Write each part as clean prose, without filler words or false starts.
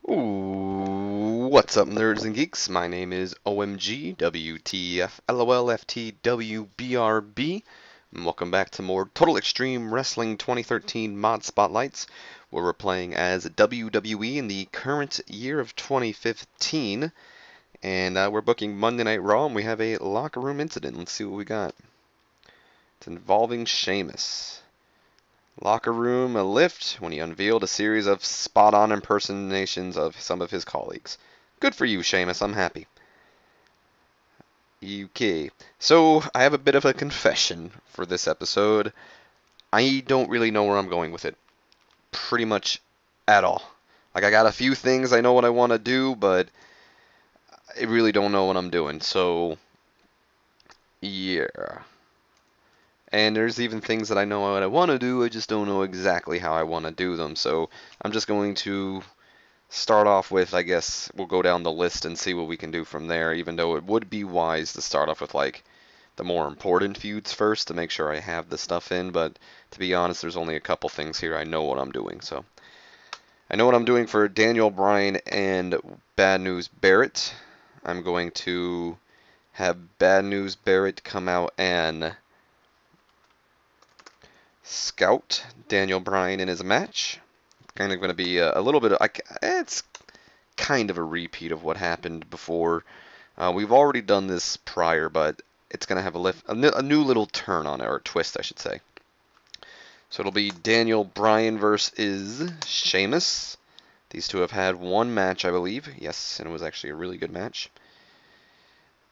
Ooh, what's up, nerds and geeks? My name is OMG WTF LOL FTW BRB. And welcome back to more Total Extreme Wrestling 2013 Mod Spotlights, where we're playing as WWE in the current year of 2015. And we're booking Monday Night Raw, and we have a locker room incident. Let's see what we got. It's involving Sheamus. Locker room a lift when he unveiled a series of spot-on impersonations of some of his colleagues. Good for you, Sheamus. I'm happy. Okay, so I have a bit of a confession for this episode. I don't really know where I'm going with it. Pretty much at all. Like, I got a few things I know what I want to do, but I really don't know what I'm doing. So, yeah. And there's even things that I know what I want to do, I just don't know exactly how I want to do them. So I'm just going to start off with, I guess, we'll go down the list and see what we can do from there, even though it would be wise to start off with, like, the more important feuds first to make sure I have the stuff in. But to be honest, there's only a couple things here I know what I'm doing. So I know what I'm doing for Daniel Bryan and Bad News Barrett. I'm going to have Bad News Barrett come out and scout Daniel Bryan in his match. Kind of going to be a little bit of, it's kind of a repeat of what happened before. We've already done this prior, but it's going to have a new little turn on it, or twist, I should say. So it'll be Daniel Bryan versus Sheamus. These two have had one match, I believe. Yes, and it was actually a really good match.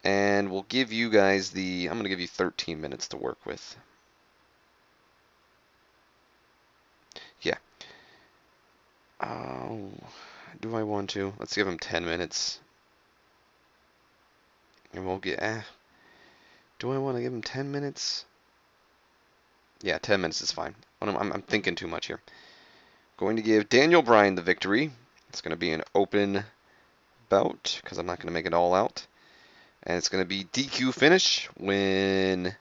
And we'll give you guys I'm going to give you 13 minutes to work with. Yeah. Oh, do I want to? Let's give him 10 minutes. And we'll get, do I want to give him 10 minutes? Yeah, 10 minutes is fine. I'm thinking too much here. Going to give Daniel Bryan the victory. It's going to be an open bout, because I'm not going to make it all out. And it's going to be DQ finish when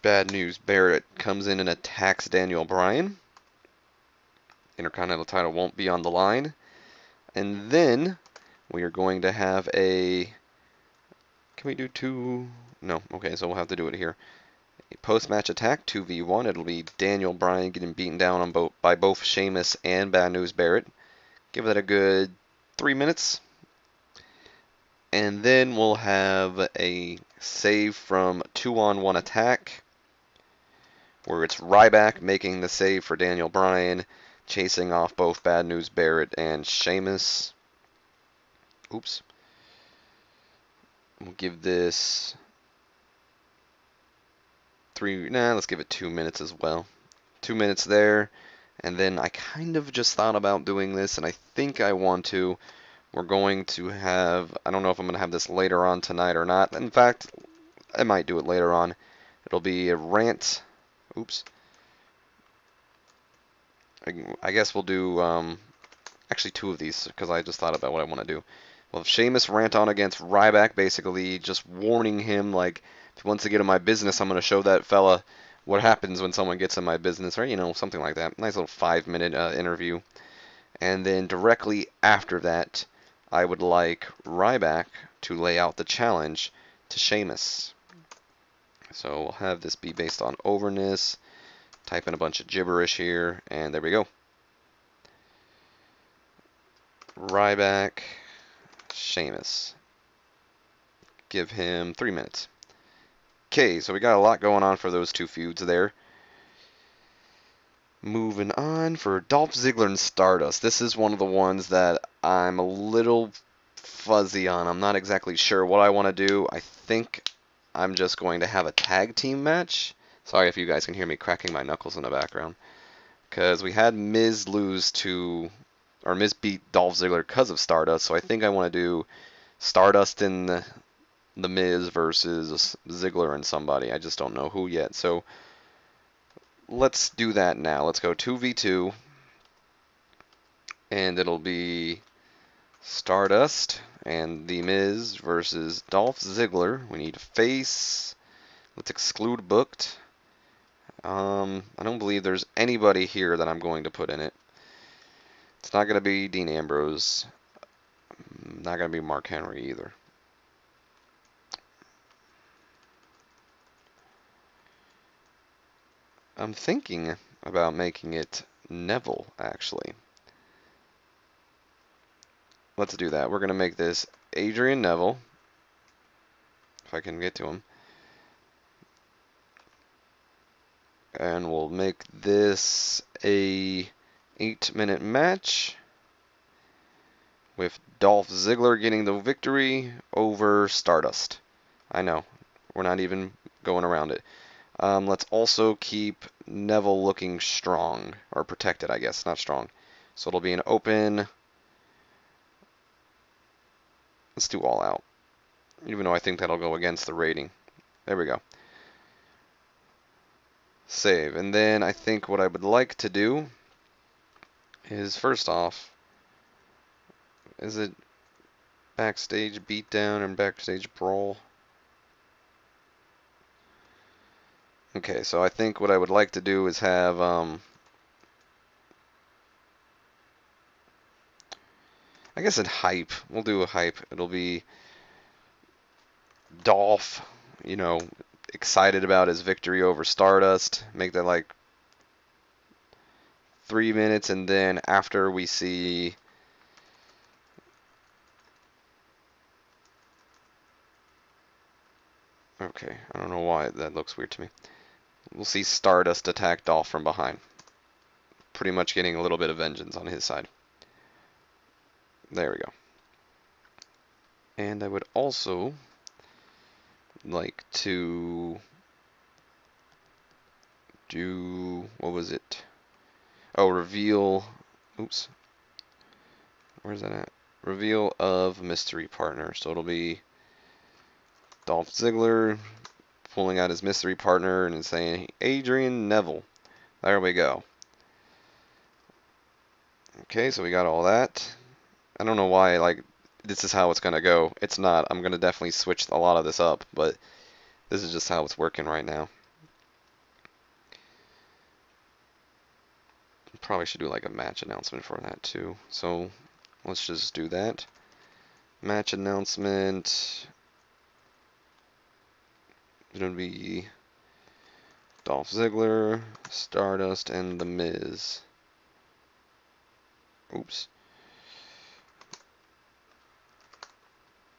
Bad News Barrett comes in and attacks Daniel Bryan. Intercontinental title won't be on the line. And then we are going to have a... Can we do two? No. Okay, so we'll have to do it here. A post-match attack, 2v1. It'll be Daniel Bryan getting beaten down by both Sheamus and Bad News Barrett. Give that a good 3 minutes. And then we'll have a save from 2-on-1 attack, where it's Ryback making the save for Daniel Bryan, chasing off both Bad News Barrett and Sheamus. Oops. We'll give this let's give it 2 minutes as well. 2 minutes there, and then I kind of just thought about doing this, and I think I want to. We're going to have, I don't know if I'm going to have this later on tonight or not. In fact, I might do it later on. It'll be a rant. Oops. I guess we'll do actually two of these, because I just thought about what I want to do. Well, Sheamus rant on against Ryback, basically just warning him, like, if he wants to get in my business, I'm going to show that fella what happens when someone gets in my business, or, you know, something like that. Nice little 5-minute interview. And then directly after that, I would like Ryback to lay out the challenge to Sheamus. So we'll have this be based on overness. Type in a bunch of gibberish here, and there we go. Ryback, Sheamus. Give him 3 minutes. Okay, so we got a lot going on for those two feuds there. Moving on for Dolph Ziggler and Stardust. This is one of the ones that I'm a little fuzzy on. I'm not exactly sure what I want to do. I think I'm just going to have a tag team match. Sorry if you guys can hear me cracking my knuckles in the background. Because we had Miz beat Dolph Ziggler because of Stardust, so I think I want to do Stardust and the Miz versus Ziggler and somebody. I just don't know who yet. So let's do that now. Let's go 2v2. And it'll be Stardust and The Miz versus Dolph Ziggler. We need a face. Let's exclude booked. I don't believe there's anybody here that I'm going to put in it. It's not going to be Dean Ambrose. Not going to be Mark Henry either. I'm thinking about making it Neville, actually. Let's do that. We're going to make this Adrian Neville, if I can get to him. And we'll make this a 8-minute match with Dolph Ziggler getting the victory over Stardust. I know, we're not even going around it. Let's also keep Neville looking strong, or protected, I guess, not strong. So it'll be an open. Let's do all out, even though I think that'll go against the rating. There we go. Save. And then I think what I would like to do is, first off, is it backstage beatdown and backstage brawl? Okay, so I think what I would like to do is have I guess a hype. We'll do a hype. It'll be Dolph, you know, excited about his victory over Stardust. Make that like 3 minutes, and then after we see okay, I don't know why that looks weird to me. We'll see Stardust attack Dolph from behind. Pretty much getting a little bit of vengeance on his side. There we go. And I would also like to do, what was it? Oh, reveal, oops. Where's that at? Reveal of mystery partner. So it'll be Dolph Ziggler pulling out his mystery partner and saying, Adrian Neville. There we go. Okay, so we got all that. I don't know why, like, this is how it's going to go. It's not. I'm going to definitely switch a lot of this up, but this is just how it's working right now. Probably should do like a match announcement for that too. So let's just do that. Match announcement. It's going to be Dolph Ziggler, Stardust, and The Miz. Oops.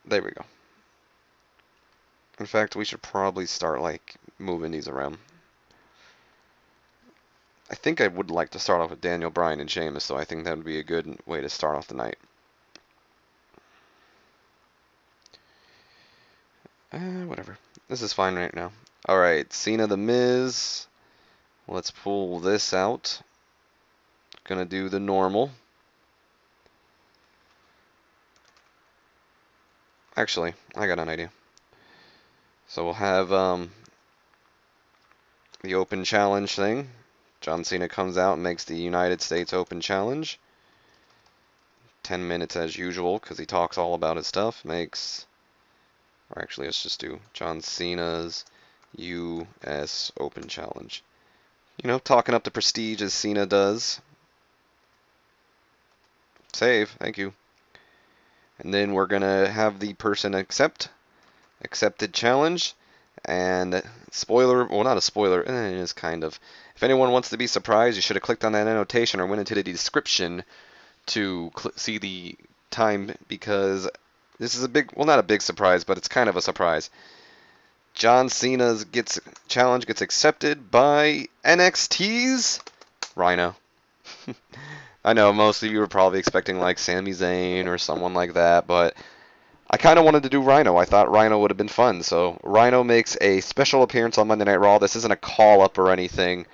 There we go. In fact, we should probably start like moving these around. I think I would like to start off with Daniel Bryan and Sheamus, so I think that would be a good way to start off the night. Whatever. This is fine right now. Alright, Cena The Miz. Let's pull this out. Gonna do the normal. Actually, I got an idea. So we'll have the Open Challenge thing. John Cena comes out and makes the United States Open Challenge. 10 minutes as usual, because he talks all about his stuff. Makes, or actually, let's just do John Cena's U.S. Open Challenge. You know, talking up the prestige as Cena does. Save, thank you. And then we're going to have the person accepted challenge. And spoiler, well, not a spoiler, it is kind of. If anyone wants to be surprised, you should have clicked on that annotation or went into the description to see the time, because this is a big, well, not a big surprise, but it's kind of a surprise. John Cena's challenge gets accepted by NXT's Rhino. I know most of you were probably expecting like Sami Zayn or someone like that, but I kind of wanted to do Rhino. I thought Rhino would have been fun. So Rhino makes a special appearance on Monday Night Raw. This isn't a call-up or anything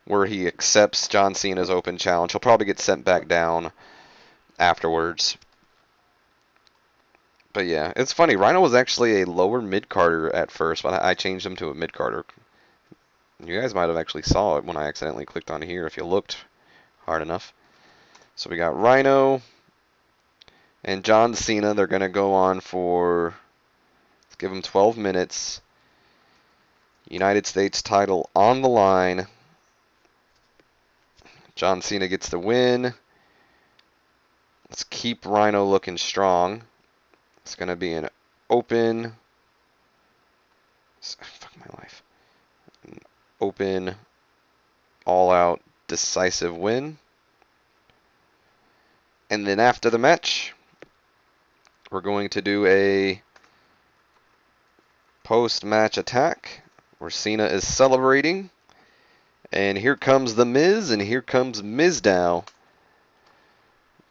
where he accepts John Cena's Open Challenge. He'll probably get sent back down afterwards. But yeah, it's funny. Rhino was actually a lower mid-carder at first, but I changed him to a mid-carder. You guys might have actually saw it when I accidentally clicked on here if you looked hard enough. So we got Rhino and John Cena. They're going to go on for, let's give them 12 minutes. United States title on the line. John Cena gets the win. Let's keep Rhino looking strong. It's going to be an open, fuck my life, an open, all-out, decisive win. And then after the match, we're going to do a post-match attack where Cena is celebrating. And here comes The Miz, and here comes Mizdow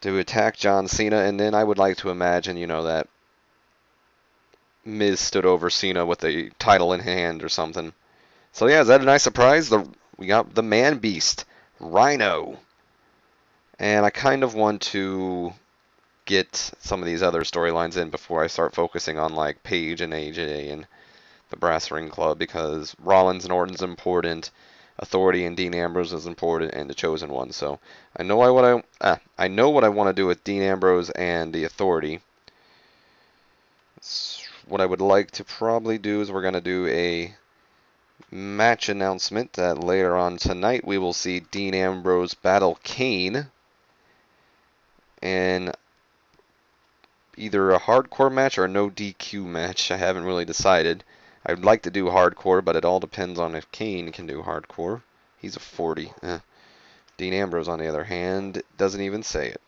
to attack John Cena. And then I would like to imagine, that Miz stood over Cena with a title in hand or something. So yeah, is that a nice surprise? We got the Man Beast, Rhino. And I kind of want to get some of these other storylines in before I start focusing on like Paige and AJ and the Brass Ring Club, because Rollins and Orton's important, Authority and Dean Ambrose is important, and the Chosen One. So I know I know what I want to do with Dean Ambrose and the Authority. What I would like to probably do is we're going to do a match announcement that later on tonight we will see Dean Ambrose battle Kane in either a hardcore match or a no DQ match. I haven't really decided. I'd like to do hardcore, but it all depends on if Kane can do hardcore. He's a 40. Dean Ambrose, on the other hand, doesn't even say it.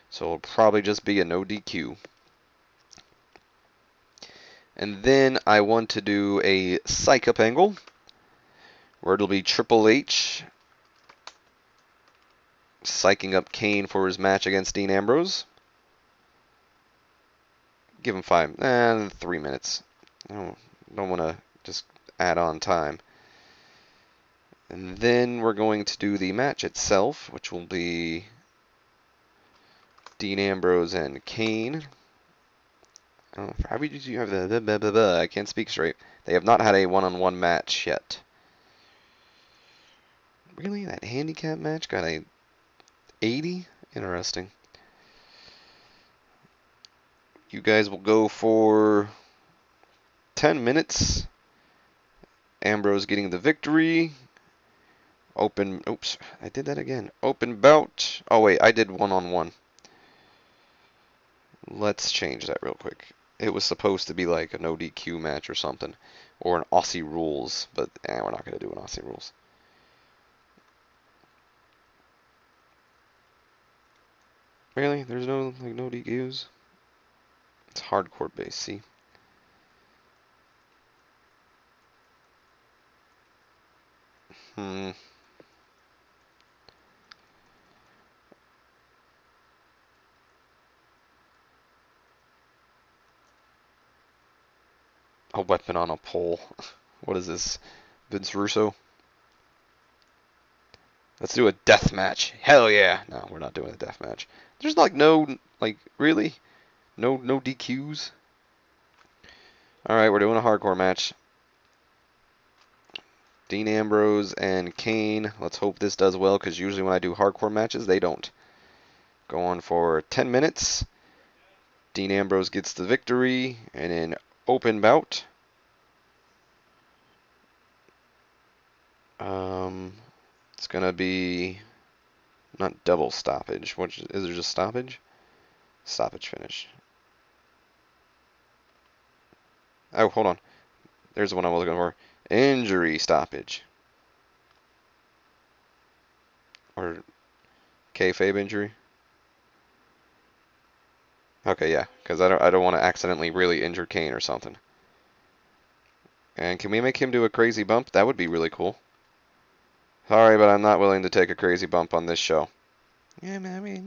So it'll probably just be a no DQ. And then I want to do a psych up angle where it'll be Triple H psyching up Kane for his match against Dean Ambrose. Give him 3 minutes. I don't want to just add on time. And then we're going to do the match itself, which will be Dean Ambrose and Kane. How did you have the I can't speak straight. They have not had a one-on-one match yet. Really? That handicap match got a 80? Interesting. You guys will go for 10 minutes. Ambrose getting the victory. Oops, I did that again. Open bout. Oh wait, I did one-on-one. Let's change that real quick. It was supposed to be like a no DQ match or something, or an Aussie Rules, but we're not going to do an Aussie Rules. Really? There's no DQs? It's hardcore based, see? A weapon on a pole. What is this? Vince Russo? Let's do a death match. Hell yeah. No, we're not doing a death match. There's really? No DQs? Alright, we're doing a hardcore match. Dean Ambrose and Kane. Let's hope this does well, because usually when I do hardcore matches, they don't. Go on for 10 minutes. Dean Ambrose gets the victory, and an open bout. It's going to be not double stoppage. Is there just stoppage? Stoppage finish. Oh, hold on. There's the one I was looking for. Injury stoppage. Or kayfabe injury. Okay, yeah, because I don't want to accidentally really injure Kane or something. And can we make him do a crazy bump? That would be really cool. Sorry, but I'm not willing to take a crazy bump on this show. Whatever.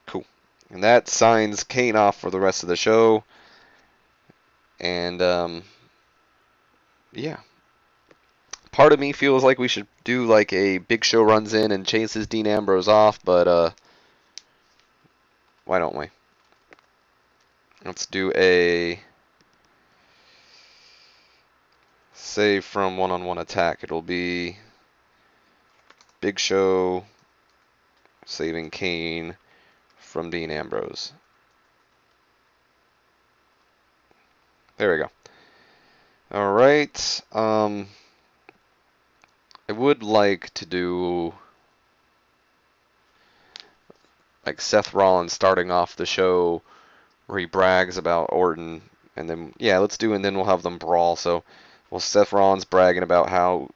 Cool. And that signs Kane off for the rest of the show. And, yeah. Part of me feels like we should do like a Big Show runs in and chases Dean Ambrose off, but, why don't we? Let's do a save from one-on-one attack. It'll be Big Show saving Kane from Dean Ambrose. There we go. Alright. I would like to do like Seth Rollins starting off the show where he brags about Orton, and then yeah, let's do, and then we'll have them brawl. So, well, Seth Rollins bragging about how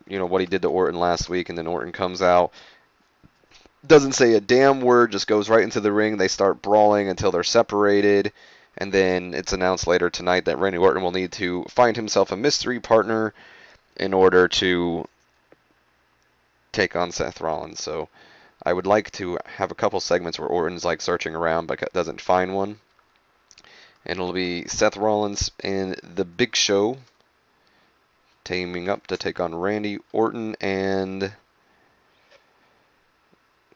what he did to Orton last week, and then Orton comes out, doesn't say a damn word, just goes right into the ring. They start brawling until they're separated, and then it's announced later tonight that Randy Orton will need to find himself a mystery partner in order to take on Seth Rollins. So I would like to have a couple segments where Orton's like searching around but doesn't find one. And it'll be Seth Rollins and The Big Show teaming up to take on Randy Orton and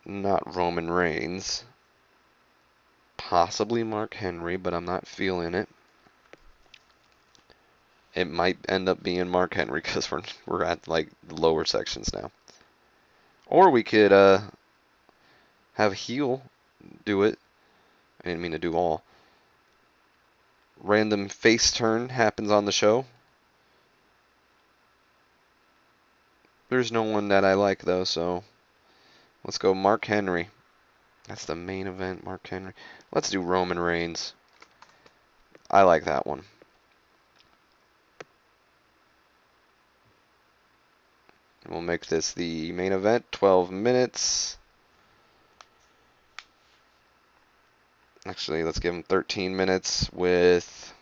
not Roman Reigns. Possibly Mark Henry, but I'm not feeling it. It might end up being Mark Henry because we're at like the lower sections now. Or we could have heel do it. I didn't mean to do all. Random face turn happens on the show. There's no one that I like though, so let's go Mark Henry. That's the main event, Mark Henry. Let's do Roman Reigns. I like that one. And we'll make this the main event, 12 minutes. Actually, let's give him 13 minutes with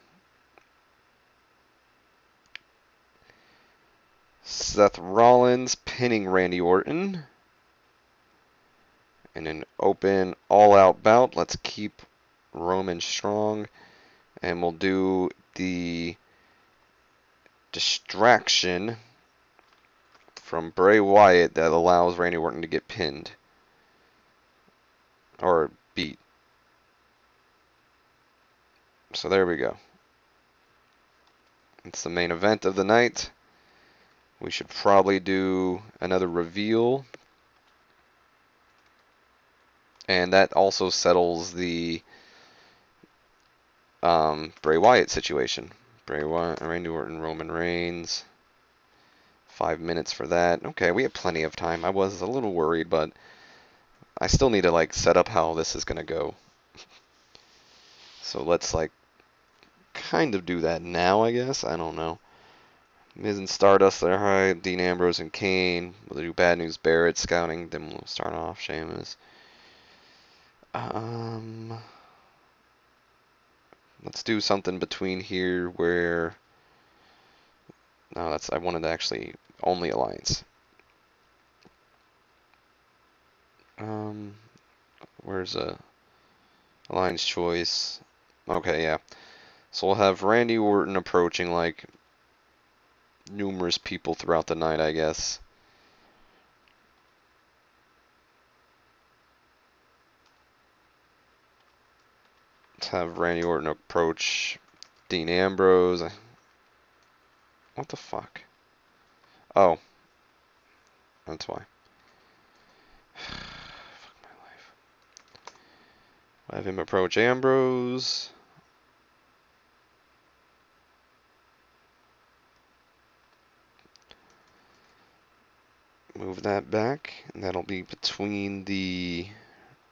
Seth Rollins pinning Randy Orton. In an open, all-out bout, let's keep Roman strong. And we'll do the distraction from Bray Wyatt that allows Randy Orton to get pinned. Or beat. So there we go. It's the main event of the night. We should probably do another reveal. And that also settles the Bray Wyatt situation. Bray Wyatt, Randy Orton, Roman Reigns. 5 minutes for that. Okay, we have plenty of time. I was a little worried, but I still need to like set up how this is gonna go. So let's like kind of do that now, I guess. I don't know. Miz and Stardust, they're high. Dean Ambrose and Kane. We'll do Bad News Barrett scouting. Then we'll start off Sheamus. Let's do something between here where. No, I wanted to actually only Alliance. Where's a Alliance choice? Okay, yeah. So we'll have Randy Orton approaching like numerous people throughout the night, I guess. Let's have Randy Orton approach Dean Ambrose. What the fuck? Oh. That's why. Fuck my life. Have him approach Ambrose. Move that back, and that'll be between the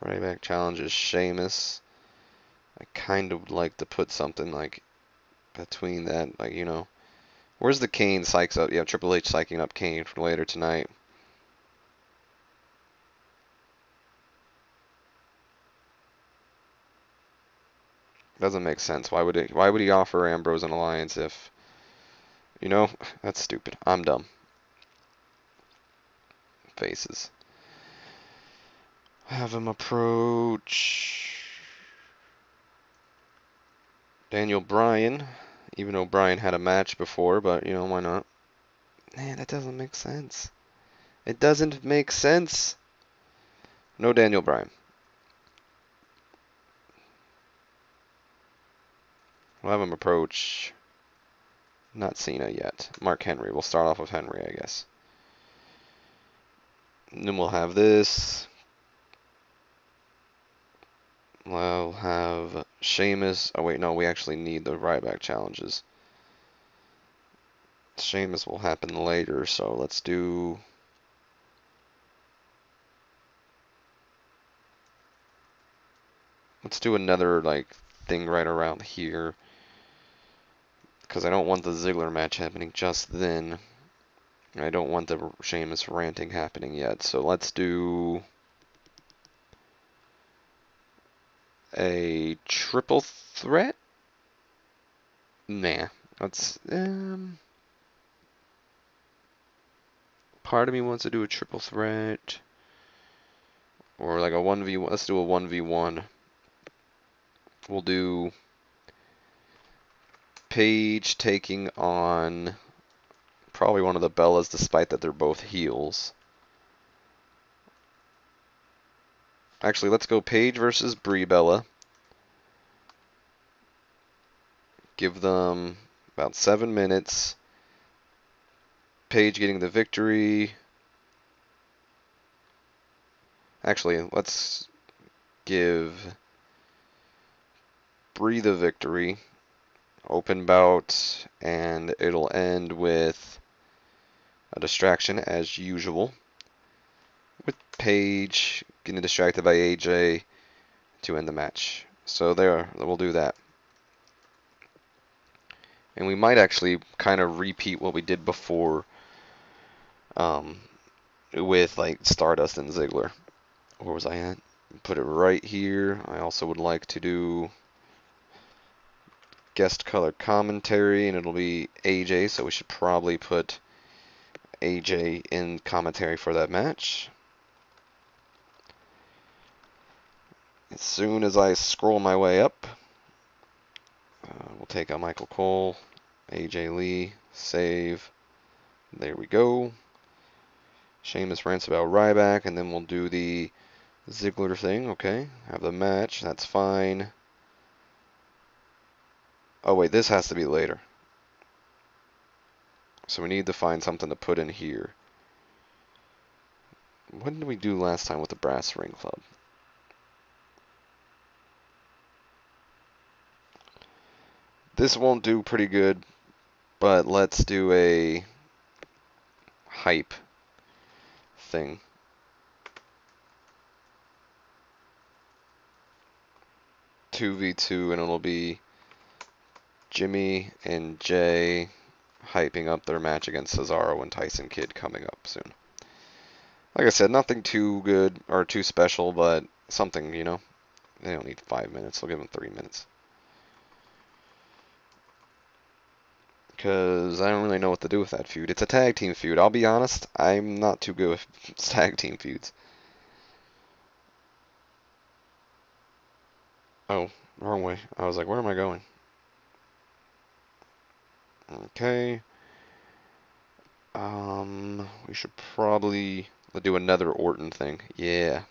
right back challenges Sheamus. I kind of would like to put something like between that, like, where's the Kane psychs up? Yeah, Triple H psyching up Kane for later tonight. Doesn't make sense. Why would he offer Ambrose an alliance if that's stupid. I'm dumb. Faces. Have him approach Daniel Bryan, even though Bryan had a match before, but why not? Man, that doesn't make sense. It doesn't make sense. No Daniel Bryan. We'll have him approach not Cena yet. Mark Henry. We'll start off with Henry, I guess. And then we'll have this. We'll have Sheamus. Oh, wait, no, we actually need the Ryback challenges. Sheamus will happen later, so let's do let's do another like thing right around here, because I don't want the Ziggler match happening just then. I don't want the Sheamus ranting happening yet. So let's do a triple threat. Nah, let's. Part of me wants to do a triple threat, or like a 1v1. Let's do a 1v1. We'll do Paige taking on probably one of the Bellas, despite that they're both heels. Actually, let's go Paige versus Brie Bella. Give them about 7 minutes. Paige getting the victory. Actually, let's give Brie the victory. Open bout, and it'll end with a distraction as usual, with Paige getting distracted by AJ to end the match. So there, we'll do that. And we might actually kind of repeat what we did before with like Stardust and Ziggler. Where was I at? Put it right here. I also would like to do guest color commentary, and it'll be AJ, so we should probably put AJ in commentary for that match. As soon as I scroll my way up, we'll take out Michael Cole, AJ Lee, save. There we go. Sheamus rants about Ryback, and then we'll do the Ziggler thing. Okay, have the match. That's fine. Oh wait, this has to be later. So we need to find something to put in here. What did we do last time with the Brass Ring Club? This won't do pretty good, but let's do a hype thing. 2v2, and it'll be Jimmy and Jay hyping up their match against Cesaro and Tyson Kidd coming up soon. Like I said, nothing too good or too special, but something, you know. They don't need 5 minutes. We'll give them 3 minutes. Because I don't really know what to do with that feud. It's a tag team feud. I'll be honest, I'm not too good with tag team feuds. Oh, wrong way. I was like, where am I going? Okay. We should probably do another Orton thing. Yeah.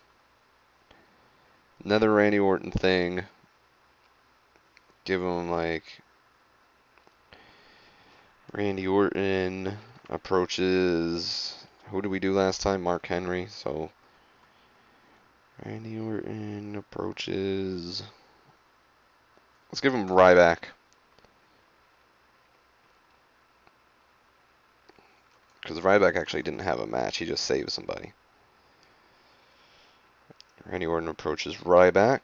Another Randy Orton thing. Give him like Randy Orton approaches. Who did we do last time? Mark Henry. So Randy Orton approaches. Let's give him Ryback. Because Ryback actually didn't have a match. He just saved somebody. Randy Orton approaches Ryback.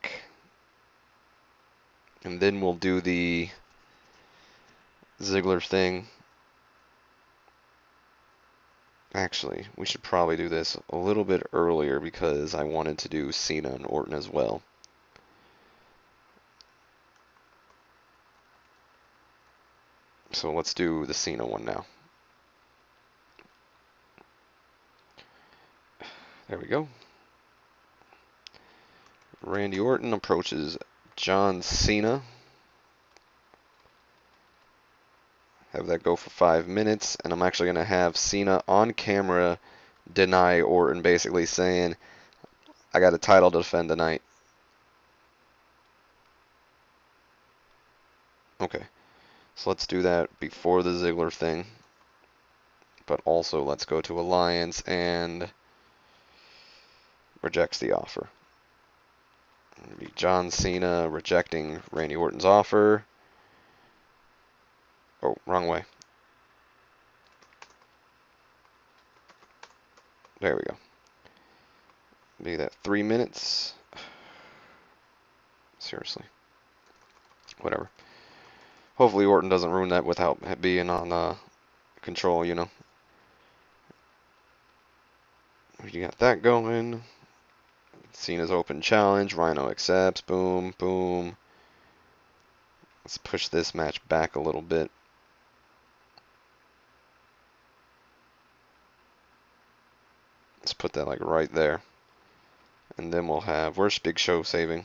And then we'll do the Ziggler thing. Actually, we should probably do this a little bit earlier because I wanted to do Cena and Orton as well. So let's do the Cena one now. There we go. Randy Orton approaches John Cena. Have that go for 5 minutes, and I'm actually going to have Cena on camera deny Orton, basically saying, I got a title to defend tonight. Okay, so let's do that before the Ziggler thing. But also, let's go to Alliance and rejects the offer. It'll be John Cena rejecting Randy Orton's offer. Oh, wrong way. There we go. Be that 3 minutes. Seriously. Whatever. Hopefully Orton doesn't ruin that without being on control, you know. You got that going. Cena's open challenge. Rhino accepts. Boom, boom. Let's push this match back a little bit. Let's put that like right there. And then we'll have, where's Big Show saving?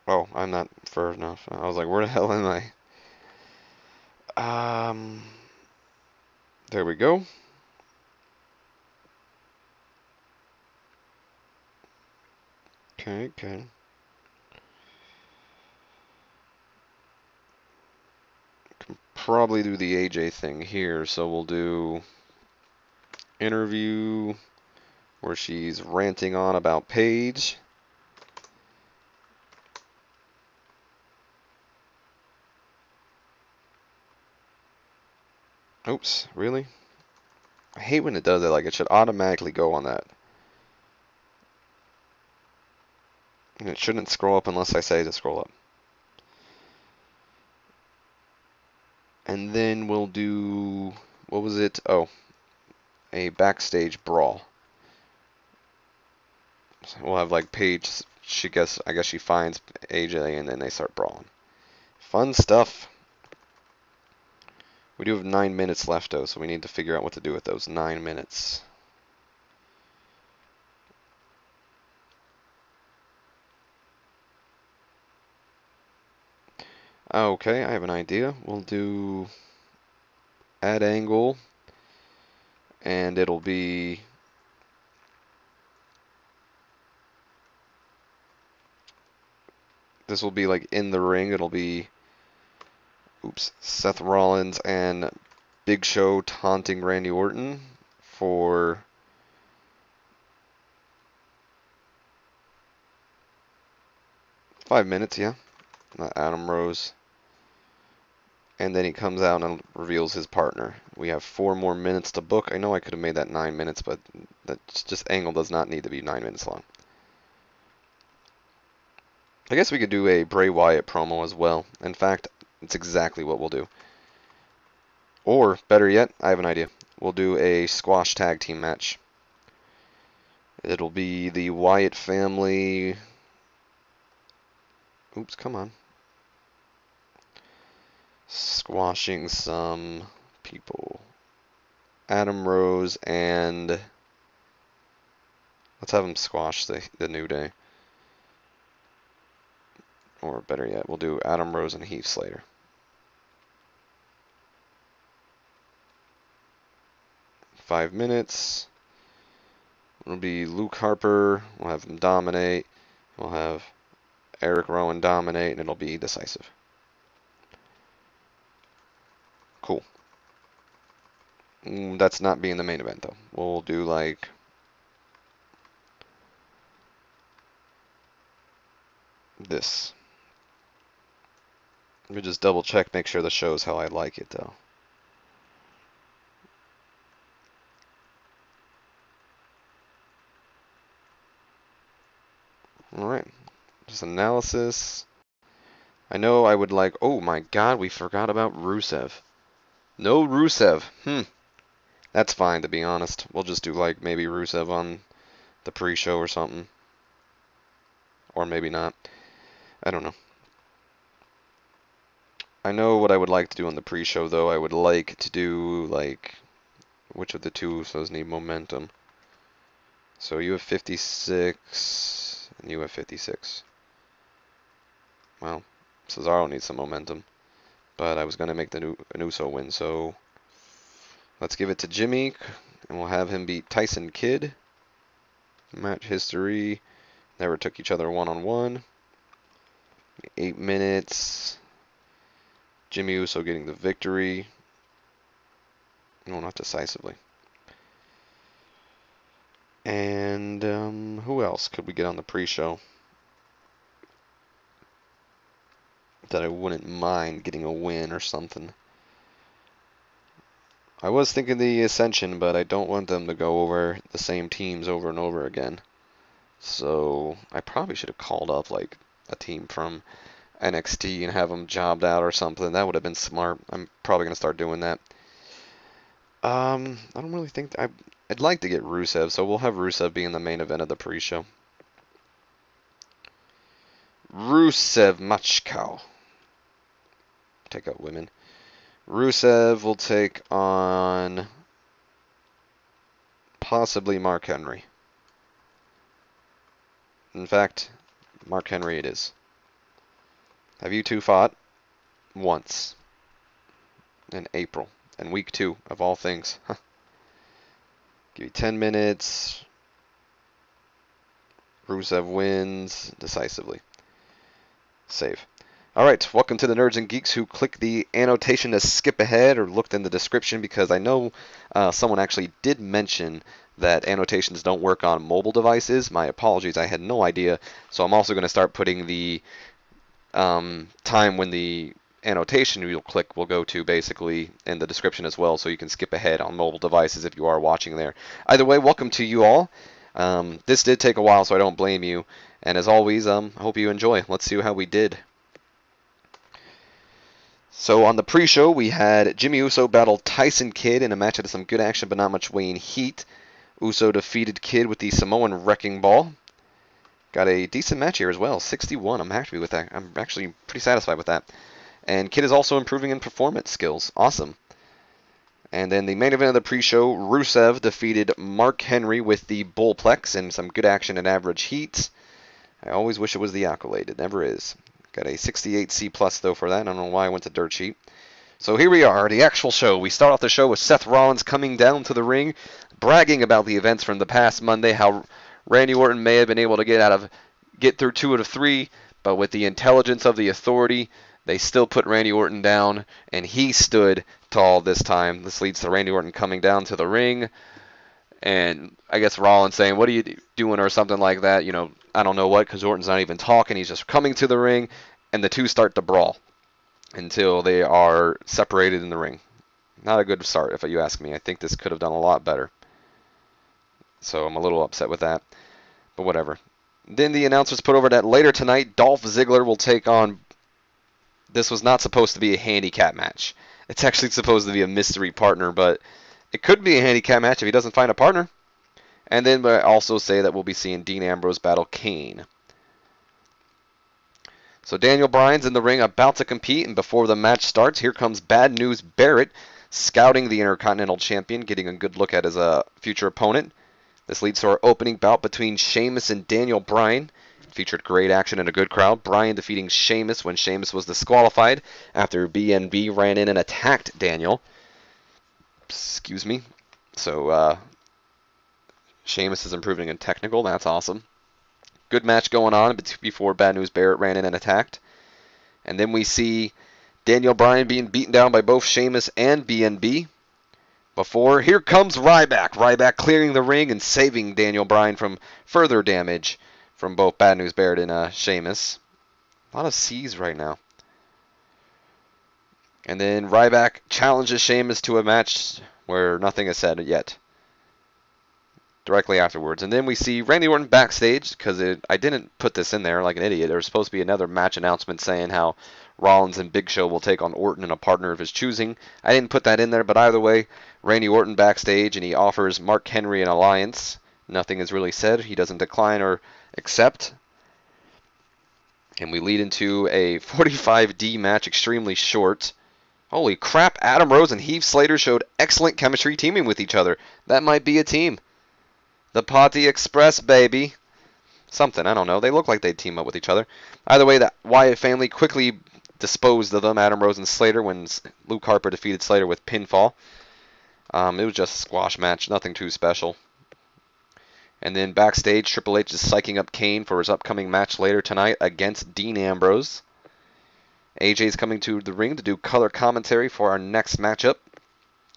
Oh, I'm not far enough. I was like, where the hell am I? There we go. Okay, okay. Can probably do the AJ thing here, so we'll do interview where she's ranting on about Paige. Oops, really? I hate when it does it, like it should automatically go on that. And it shouldn't scroll up unless I say to scroll up. And then we'll do, what was it? Oh, a backstage brawl. So we'll have like Paige, I guess she finds AJ and then they start brawling. Fun stuff. We do have 9 minutes left though, so we need to figure out what to do with those 9 minutes. Okay, I have an idea. We'll do add angle, and it'll be this will be like in the ring. It'll be Seth Rollins and Big Show taunting Randy Orton for 5 minutes, yeah. Not Adam Rose. And then he comes out and reveals his partner. We have 4 more minutes to book. I know I could have made that 9 minutes, but that just angle does not need to be 9 minutes long. I guess we could do a Bray Wyatt promo as well. In fact, it's exactly what we'll do. Or, better yet, I have an idea. We'll do a squash tag team match. It'll be the Wyatt family. Oops, come on. Squashing some people. Adam Rose and let's have him squash the New Day. Or better yet, we'll do Adam Rose and Heath Slater. Five minutes. It'll be Luke Harper. We'll have him dominate. We'll have Eric Rowan dominate, and it'll be decisive. Cool. That's not being the main event, though. We'll do, like, this. Let me just double check, make sure the show's how I like it, though. Alright. Just analysis. I know I would like... Oh my god, we forgot about Rusev. No Rusev. That's fine, to be honest. We'll just do, like, maybe Rusev on the pre-show or something. Or maybe not. I don't know. I know what I would like to do on the pre-show, though. I would like to do, like... Which of the two Usos need momentum? So you have 56, and you have 56. Well, Cesaro needs some momentum. But I was going to make an Uso win, so... Let's give it to Jimmy, and we'll have him beat Tyson Kidd. Match history. Never took each other one-on-one. 8 minutes. Jimmy Uso getting the victory. No, not decisively. And who else could we get on the pre-show that I wouldn't mind getting a win or something? I was thinking the Ascension, but I don't want them to go over the same teams over and over again. So I probably should have called up like a team from NXT and have them jobbed out or something. That would have been smart. I'm probably gonna start doing that. I don't really think I'd like to get Rusev, so we'll have Rusev be in the main event of the pre-show. Rusev Machkow. Take out women. Rusev will take on possibly Mark Henry. In fact, Mark Henry it is. Have you two fought? Once. In April. And week 2, of all things. Give you 10 minutes. Rusev wins decisively. Save. Alright, welcome to the Nerds and Geeks who clicked the annotation to skip ahead or looked in the description, because I know someone actually did mention that annotations don't work on mobile devices. My apologies, I had no idea. So I'm also going to start putting the time when the annotation you'll click will go to basically in the description as well, so you can skip ahead on mobile devices if you are watching there. Either way, welcome to you all. This did take a while, so I don't blame you. And as always, I hope you enjoy. Let's see how we did. So on the pre-show, we had Jimmy Uso battle Tyson Kidd in a match that had some good action but not much weighing heat. Uso defeated Kidd with the Samoan Wrecking Ball. Got a decent match here as well, 61. I'm happy with that. I'm actually pretty satisfied with that. And Kidd is also improving in performance skills. Awesome. And then the main event of the pre-show, Rusev defeated Mark Henry with the Bullplex and some good action at average heat. I always wish it was the Accolade. It never is. Got a 68 C+ though for that. I don't know why I went to Dirt Sheet. So here we are, the actual show. We start off the show with Seth Rollins coming down to the ring, bragging about the events from the past Monday, how Randy Orton may have been able to get through 2 out of 3, but with the intelligence of the Authority, they still put Randy Orton down, and he stood tall this time. This leads to Randy Orton coming down to the ring, and I guess Rollins saying, "What are you doing?" or something like that. You know, I don't know what, because Orton's not even talking. He's just coming to the ring, and the two start to brawl until they are separated in the ring. Not a good start, if you ask me. I think this could have done a lot better. So I'm a little upset with that, but whatever. Then the announcers put over that later tonight, Dolph Ziggler will take on... This was not supposed to be a handicap match. It's actually supposed to be a mystery partner, but it could be a handicap match if he doesn't find a partner. And then I also say that we'll be seeing Dean Ambrose battle Kane. So Daniel Bryan's in the ring about to compete, and before the match starts, here comes Bad News Barrett, scouting the Intercontinental Champion, getting a good look at his future opponent. This leads to our opening bout between Sheamus and Daniel Bryan. Featured great action and a good crowd. Bryan defeating Sheamus when Sheamus was disqualified after BNB ran in and attacked Daniel. Excuse me. So Sheamus is improving in technical. That's awesome. Good match going on before Bad News Barrett ran in and attacked. And then we see Daniel Bryan being beaten down by both Sheamus and BNB. Here comes Ryback. Ryback clearing the ring and saving Daniel Bryan from further damage from both Bad News Barrett and Sheamus. A lot of C's right now. And then Ryback challenges Sheamus to a match where nothing is said yet. Directly afterwards. And then we see Randy Orton backstage, because I didn't put this in there like an idiot. There was supposed to be another match announcement saying how Rollins and Big Show will take on Orton and a partner of his choosing. I didn't put that in there, but either way, Randy Orton backstage, and he offers Mark Henry an alliance. Nothing is really said. He doesn't decline or accept. And we lead into a 45D match, extremely short. Holy crap, Adam Rose and Heath Slater showed excellent chemistry teaming with each other. That might be a team. The Potty Express, baby. Something, I don't know. They look like they'd team up with each other. Either way, the Wyatt family quickly disposed of them, Adam Rose and Slater, when Luke Harper defeated Slater with pinfall. It was just a squash match, nothing too special. And then backstage, Triple H is psyching up Kane for his upcoming match later tonight against Dean Ambrose. AJ's coming to the ring to do color commentary for our next matchup,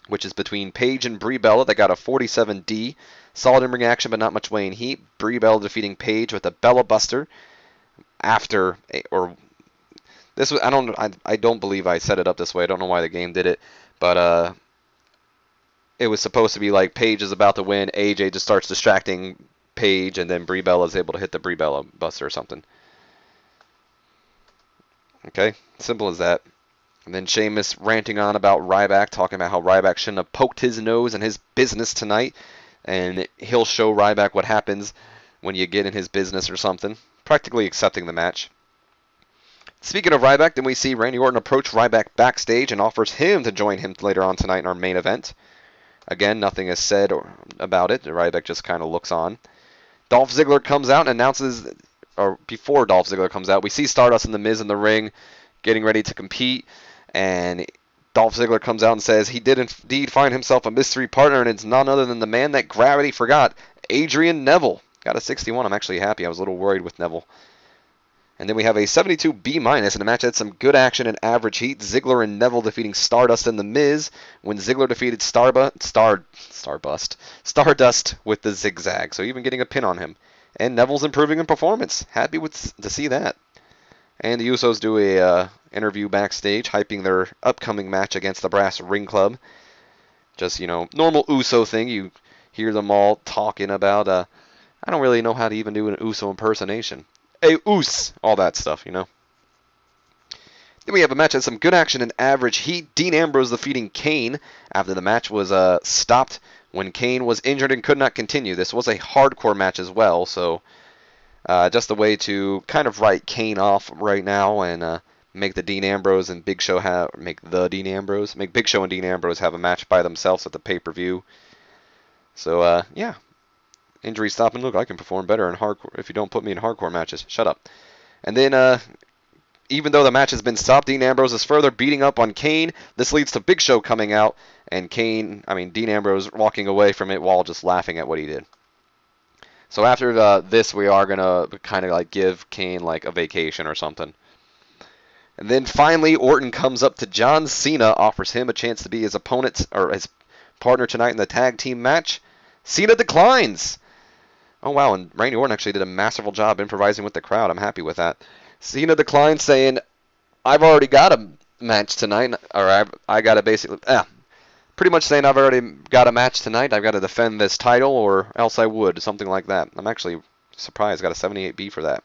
which is between Paige and Brie Bella. They got a 47D. Solid in ring action, but not much weighing heat. Brie Bella defeating Paige with a Bella Buster I don't believe I set it up this way. I don't know why the game did it, but it was supposed to be like Paige is about to win, AJ just starts distracting Paige, and then Brie Bella is able to hit the Brie Bella Buster or something. Okay, simple as that. And then Sheamus ranting on about Ryback, talking about how Ryback shouldn't have poked his nose in his business tonight, and he'll show Ryback what happens when you get in his business or something, practically accepting the match. Speaking of Ryback, then we see Randy Orton approach Ryback backstage and offers him to join him later on tonight in our main event. Again, nothing is said about it. Ryback just kind of looks on. Dolph Ziggler comes out and announces, or before Dolph Ziggler comes out, we see Stardust and The Miz in the ring getting ready to compete, and Dolph Ziggler comes out and says he did indeed find himself a mystery partner, and it's none other than the man that gravity forgot, Adrian Neville. Got a 61. I'm actually happy. I was a little worried with Neville. And then we have a 72B- in a match that had some good action and average heat. Ziggler and Neville defeating Stardust and The Miz when Ziggler defeated Stardust with the zigzag. So even getting a pin on him. And Neville's improving in performance. Happy to see that. And the Usos do a interview backstage, hyping their upcoming match against the Brass Ring Club. Just, normal Uso thing. You hear them all talking about, I don't really know how to even do an Uso impersonation. Hey, Us! All that stuff, Then we have a match that had some good action and average heat. Dean Ambrose defeating Kane after the match was stopped when Kane was injured and could not continue. This was a hardcore match as well, so just a way to kind of write Kane off right now and make Big Show and Dean Ambrose have a match by themselves at the pay-per-view. So, yeah. Injury stopping. Look, I can perform better in hardcore if you don't put me in hardcore matches. Shut up. And then, even though the match has been stopped, Dean Ambrose is further beating up on Kane. This leads to Big Show coming out and Dean Ambrose walking away from it while just laughing at what he did. So after this, we are gonna kind of like give Kane like a vacation or something. And then finally, Orton comes up to John Cena, offers him a chance to be his opponent or his partner tonight in the tag team match. Cena declines. Oh, wow, and Randy Orton actually did a masterful job improvising with the crowd. I'm happy with that. Cena declines, saying, I've already got a match tonight, or I got to basically, pretty much saying I've already got a match tonight. I've got to defend this title, or else I would, something like that. I'm actually surprised. Got a 78B for that.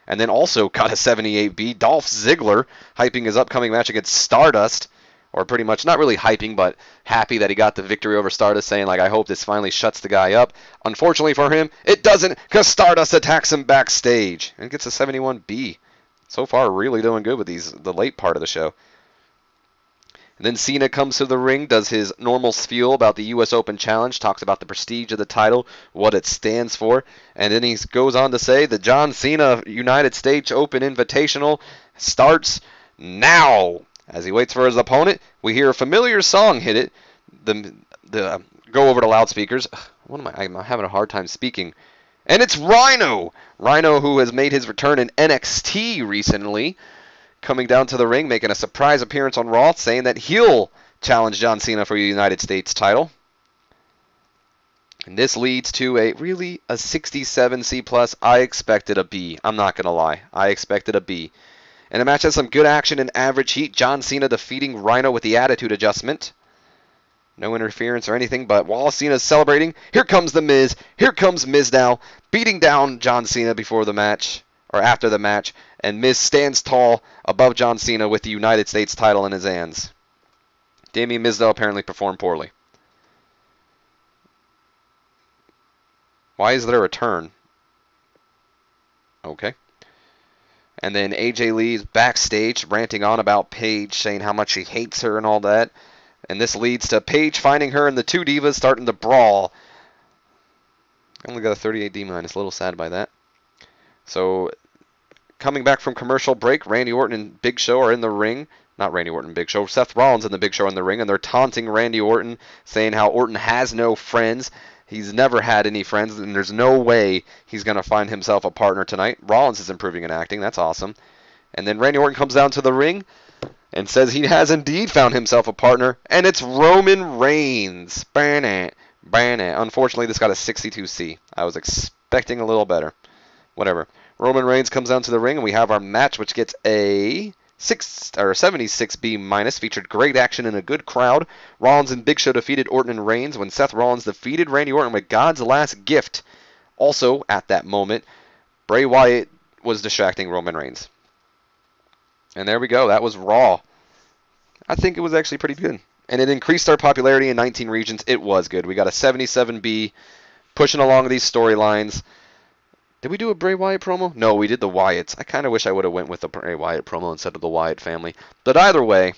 And then also got a 78B, Dolph Ziggler, hyping his upcoming match against Stardust. Or pretty much, not really hyping, but happy that he got the victory over Stardust, saying, like, I hope this finally shuts the guy up. Unfortunately for him, it doesn't, because Stardust attacks him backstage and gets a 71B. So far, really doing good with the late part of the show. And then Cena comes to the ring, does his normal spiel about the U.S. Open Challenge, talks about the prestige of the title, what it stands for, and then he goes on to say the John Cena United States Open Invitational starts now. As he waits for his opponent, we hear a familiar song hit it. Go over to loudspeakers. I'm having a hard time speaking. And it's Rhino! Rhino, who has made his return in NXT recently, coming down to the ring, making a surprise appearance on Raw, saying that he'll challenge John Cena for the United States title. And this leads to a 67C+. I expected a B. I'm not going to lie. I expected a B. And the match has some good action and average heat. John Cena defeating Rhino with the attitude adjustment. No interference or anything, but while Cena's celebrating, here comes The Miz. Here comes Miz now, beating down John Cena before the match, or after the match. And Miz stands tall above John Cena with the United States title in his hands. Damien Mizdow apparently performed poorly. Why is there a turn? Okay. And then AJ Lee's backstage ranting on about Paige, saying how much he hates her and all that. And this leads to Paige finding her and the two divas starting to brawl. I only got a 38D-, a little sad by that. So, coming back from commercial break, Randy Orton and Big Show are in the ring. Not Randy Orton and Big Show. Seth Rollins and the Big Show are in the ring, and they're taunting Randy Orton, saying how Orton has no friends. He's never had any friends, and there's no way he's going to find himself a partner tonight. Rollins is improving in acting. That's awesome. And then Randy Orton comes down to the ring and says he has indeed found himself a partner, and it's Roman Reigns. Unfortunately, this got a 62C. I was expecting a little better. Whatever. Roman Reigns comes down to the ring, and we have our match, which gets a 76B minus, featured great action and a good crowd. Rollins and Big Show defeated Orton and Reigns when Seth Rollins defeated Randy Orton with God's last gift. Also, at that moment, Bray Wyatt was distracting Roman Reigns. And there we go. That was Raw. I think it was actually pretty good. And it increased our popularity in 19 regions. It was good. We got a 77B pushing along these storylines. Did we do a Bray Wyatt promo? No, we did the Wyatts. I kind of wish I would have went with the Bray Wyatt promo instead of the Wyatt family. But either way,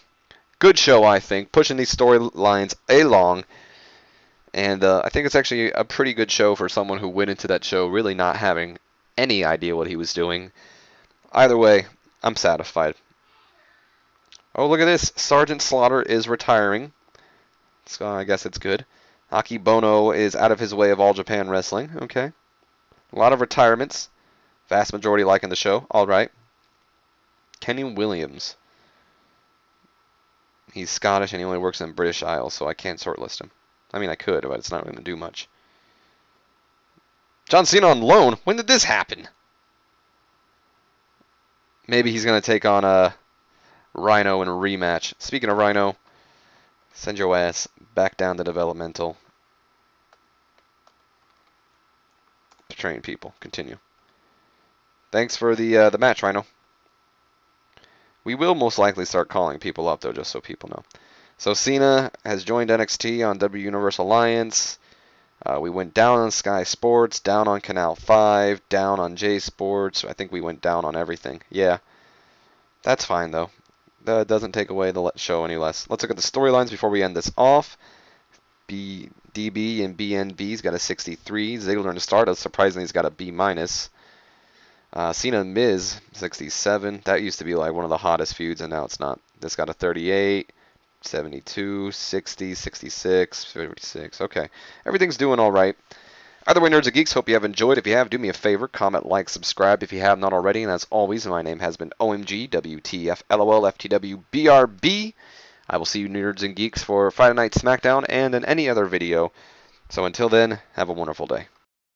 good show, I think. Pushing these storylines along. And I think it's actually a pretty good show for someone who went into that show really not having any idea what he was doing. Either way, I'm satisfied. Oh, look at this. Sergeant Slaughter is retiring. So I guess it's good. Aki Bono is out of his way of All Japan Wrestling. Okay. A lot of retirements. Vast majority liking the show. All right. Kenny Williams. He's Scottish and he only works in British Isles, so I can't shortlist him. I mean, I could, but it's not going to do much. John Cena on loan? When did this happen? Maybe he's going to take on Rhino in a rematch. Speaking of Rhino, send your ass back down to developmental to train people. Continue. Thanks for the match, Rhino. We will most likely start calling people up, though, just so people know. So Cena has joined NXT on W Universal Alliance. We went down on Sky Sports, down on Canal 5, down on J Sports. I think we went down on everything. Yeah. That's fine, though. That doesn't take away the show any less. Let's look at the storylines before we end this off. DB and BNB's got a 63. Ziggler and Stardust, surprisingly, has got a B minus. Cena and Miz, 67. That used to be like one of the hottest feuds, and now it's not. This got a 38. 72, 60, 66, 56. Okay. Everything's doing all right. Either way, Nerds and Geeks, hope you have enjoyed. If you have, do me a favor. Comment, like, subscribe if you have not already. And as always, my name has been OMG, WTF, LOL, FTW, BRB. I will see you, Nerds and Geeks, for Friday Night SmackDown and in any other video. So until then, have a wonderful day.